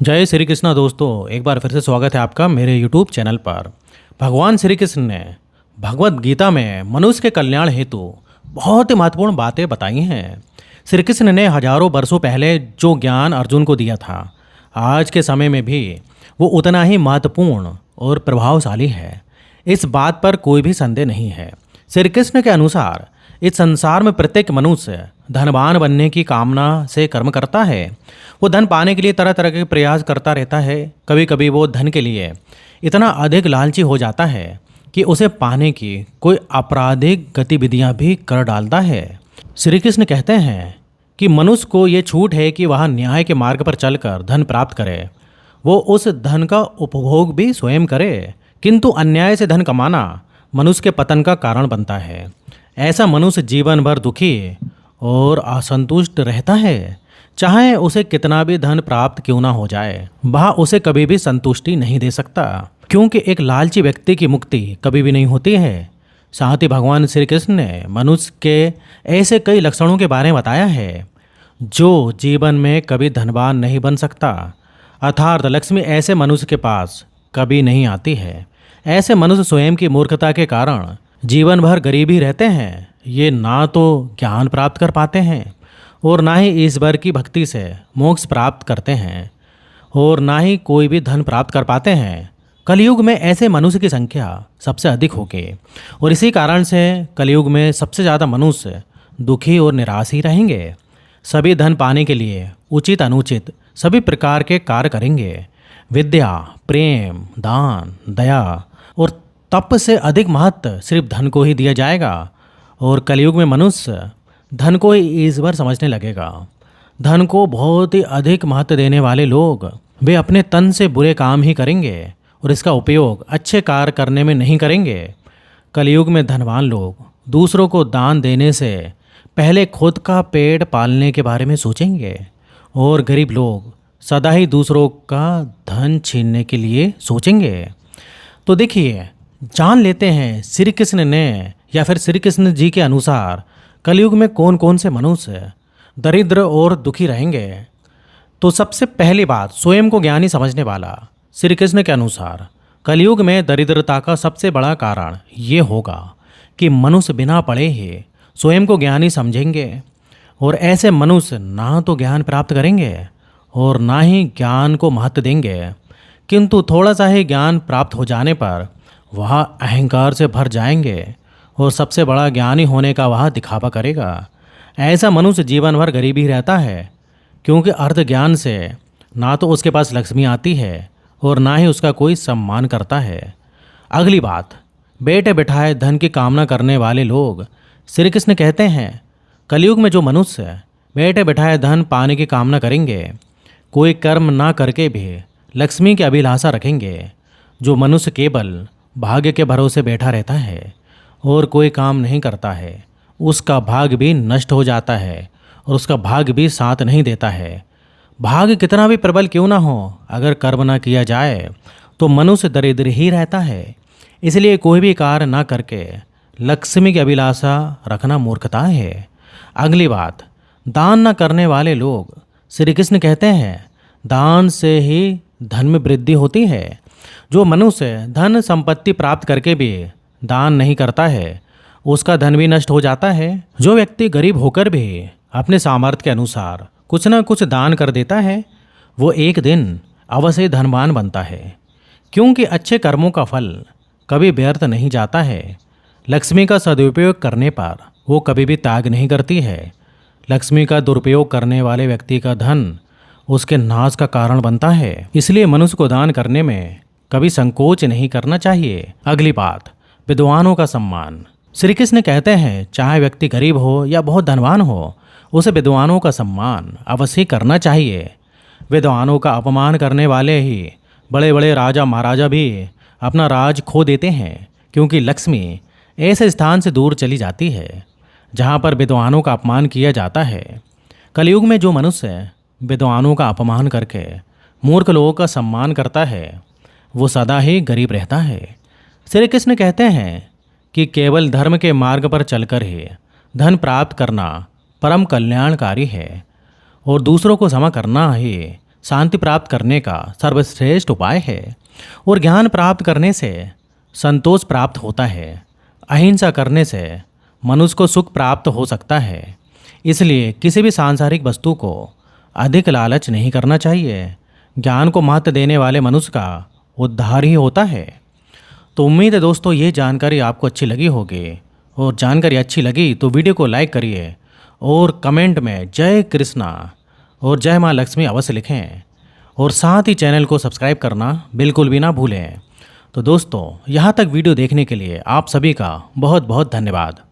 जय श्री कृष्णा दोस्तों, एक बार फिर से स्वागत है आपका मेरे YouTube चैनल पर। भगवान श्री कृष्ण ने भगवत गीता में मनुष्य के कल्याण हेतु बहुत ही महत्वपूर्ण बातें बताई हैं। श्री कृष्ण ने हजारों वर्षों पहले जो ज्ञान अर्जुन को दिया था, आज के समय में भी वो उतना ही महत्वपूर्ण और प्रभावशाली है। इस बात पर कोई भी संदेह नहीं है। श्री कृष्ण के अनुसार इस संसार में प्रत्येक मनुष्य धनवान बनने की कामना से कर्म करता है। वो धन पाने के लिए तरह तरह के प्रयास करता रहता है। कभी कभी वो धन के लिए इतना अधिक लालची हो जाता है कि उसे पाने की कोई आपराधिक गतिविधियां भी कर डालता है। श्री कृष्ण कहते हैं कि मनुष्य को ये छूट है कि वह न्याय के मार्ग पर चलकर धन प्राप्त करे। वो उस धन का उपभोग भी स्वयं करे, किंतु अन्याय से धन कमाना मनुष्य के पतन का कारण बनता है। ऐसा मनुष्य जीवन भर दुखी और असंतुष्ट रहता है। चाहे उसे कितना भी धन प्राप्त क्यों ना हो जाए, वह उसे कभी भी संतुष्टि नहीं दे सकता, क्योंकि एक लालची व्यक्ति की मुक्ति कभी भी नहीं होती है। साथ ही भगवान श्री कृष्ण ने मनुष्य के ऐसे कई लक्षणों के बारे में बताया है जो जीवन में कभी धनवान नहीं बन सकता। अर्थात लक्ष्मी ऐसे मनुष्य के पास कभी नहीं आती है। ऐसे मनुष्य स्वयं की मूर्खता के कारण जीवन भर गरीब ही रहते हैं। ये ना तो ज्ञान प्राप्त कर पाते हैं और ना ही ईश्वर की भक्ति से मोक्ष प्राप्त करते हैं और ना ही कोई भी धन प्राप्त कर पाते हैं। कलयुग में ऐसे मनुष्य की संख्या सबसे अधिक होगी और इसी कारण से कलयुग में सबसे ज़्यादा मनुष्य दुखी और निराश ही रहेंगे। सभी धन पाने के लिए उचित अनुचित सभी प्रकार के कार्य करेंगे। विद्या, प्रेम, दान, दया और तप से अधिक महत्व सिर्फ धन को ही दिया जाएगा और कलयुग में मनुष्य धन को ही ईश्वर समझने लगेगा। धन को बहुत ही अधिक महत्व देने वाले लोग वे अपने तन से बुरे काम ही करेंगे और इसका उपयोग अच्छे कार्य करने में नहीं करेंगे। कलयुग में धनवान लोग दूसरों को दान देने से पहले खुद का पेट पालने के बारे में सोचेंगे और गरीब लोग सदा ही दूसरों का धन छीनने के लिए सोचेंगे। तो देखिए, जान लेते हैं श्री कृष्ण ने या फिर श्री कृष्ण जी के अनुसार कलयुग में कौन कौन से मनुष्य दरिद्र और दुखी रहेंगे। तो सबसे पहली बात, स्वयं को ज्ञानी समझने वाला। श्री कृष्ण के अनुसार कलयुग में दरिद्रता का सबसे बड़ा कारण ये होगा कि मनुष्य बिना पढ़े ही स्वयं को ज्ञानी समझेंगे और ऐसे मनुष्य ना तो ज्ञान प्राप्त करेंगे और ना ही ज्ञान को महत्व देंगे, किंतु थोड़ा सा ही ज्ञान प्राप्त हो जाने पर वह अहंकार से भर जाएंगे और सबसे बड़ा ज्ञानी होने का वह दिखावा करेगा। ऐसा मनुष्य जीवन भर गरीब ही रहता है, क्योंकि अर्ध ज्ञान से ना तो उसके पास लक्ष्मी आती है और ना ही उसका कोई सम्मान करता है। अगली बात, बैठे बिठाए धन की कामना करने वाले लोग। श्री कृष्ण कहते हैं कलयुग में जो मनुष्य बैठे बिठाए धन पाने की कामना करेंगे, कोई कर्म ना करके भी लक्ष्मी की अभिलाषा रखेंगे। जो मनुष्य केवल भाग्य के भरोसे बैठा रहता है और कोई काम नहीं करता है, उसका भाग्य भी नष्ट हो जाता है और उसका भाग्य भी साथ नहीं देता है। भाग्य कितना भी प्रबल क्यों ना हो, अगर कर्म ना किया जाए तो मनुष्य दरिद्र ही रहता है। इसलिए कोई भी कार्य ना करके लक्ष्मी की अभिलाषा रखना मूर्खता है। अगली बात, दान न करने वाले लोग। श्री कृष्ण कहते हैं दान से ही धन में वृद्धि होती है। जो मनुष्य धन संपत्ति प्राप्त करके भी दान नहीं करता है, उसका धन भी नष्ट हो जाता है। जो व्यक्ति गरीब होकर भी अपने सामर्थ्य के अनुसार कुछ न कुछ दान कर देता है, वो एक दिन अवश्य धनवान बनता है, क्योंकि अच्छे कर्मों का फल कभी व्यर्थ नहीं जाता है। लक्ष्मी का सदुपयोग करने पर वो कभी भी त्याग नहीं करती है। लक्ष्मी का दुरुपयोग करने वाले व्यक्ति का धन उसके नाश का कारण बनता है। इसलिए मनुष्य को दान करने में कभी संकोच नहीं करना चाहिए। अगली बात, विद्वानों का सम्मान। श्री कृष्ण कहते हैं चाहे व्यक्ति गरीब हो या बहुत धनवान हो, उसे विद्वानों का सम्मान अवश्य करना चाहिए। विद्वानों का अपमान करने वाले ही बड़े बड़े राजा महाराजा भी अपना राज खो देते हैं, क्योंकि लक्ष्मी ऐसे स्थान से दूर चली जाती है जहाँ पर विद्वानों का अपमान किया जाता है। कलयुग में जो मनुष्य विद्वानों का अपमान करके मूर्ख लोगों का सम्मान करता है, वो सदा ही गरीब रहता है। श्री कृष्ण कहते हैं कि केवल धर्म के मार्ग पर चलकर ही धन प्राप्त करना परम कल्याणकारी है और दूसरों को क्षमा करना ही शांति प्राप्त करने का सर्वश्रेष्ठ उपाय है और ज्ञान प्राप्त करने से संतोष प्राप्त होता है। अहिंसा करने से मनुष्य को सुख प्राप्त हो सकता है। इसलिए किसी भी सांसारिक वस्तु को अधिक लालच नहीं करना चाहिए। ज्ञान को महत्व देने वाले मनुष्य का उद्धार ही होता है। तो उम्मीद है दोस्तों ये जानकारी आपको अच्छी लगी होगी, और जानकारी अच्छी लगी तो वीडियो को लाइक करिए और कमेंट में जय कृष्णा और जय माँ लक्ष्मी अवश्य लिखें, और साथ ही चैनल को सब्सक्राइब करना बिल्कुल भी ना भूलें। तो दोस्तों यहाँ तक वीडियो देखने के लिए आप सभी का बहुत बहुत धन्यवाद।